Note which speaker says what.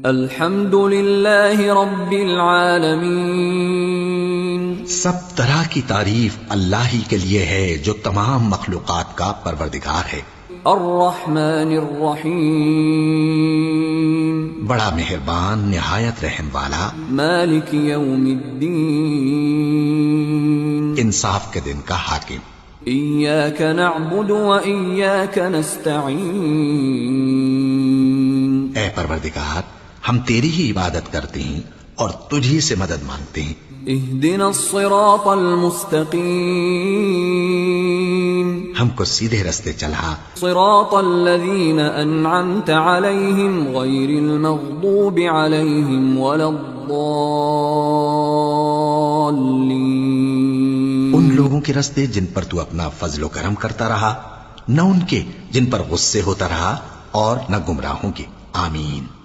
Speaker 1: الحمد للہ رب العالمین،
Speaker 2: سب طرح کی تعریف اللہ ہی کے لیے ہے جو تمام مخلوقات کا پروردگار ہے۔
Speaker 1: الرحمن الرحیم،
Speaker 2: بڑا مہربان نہایت رحم والا،
Speaker 1: مالک یوم الدین،
Speaker 2: انصاف کے دن کا حاکم۔
Speaker 1: ایاک نعبد و ایاک نستعین،
Speaker 2: اے پروردگار ہم تیری ہی عبادت کرتے ہیں اور تجھی سے مدد مانگتے ہیں۔
Speaker 1: اہدنا الصراط المستقیم،
Speaker 2: ہم کو سیدھے رستے چلا،
Speaker 1: صراط الذین انعمت علیہم غیر المغضوب علیہم ولا الضالین،
Speaker 2: ان لوگوں کے رستے جن پر تو اپنا فضل و کرم کرتا رہا، نہ ان کے جن پر غصے ہوتا رہا اور نہ گمراہوں کے۔ آمین۔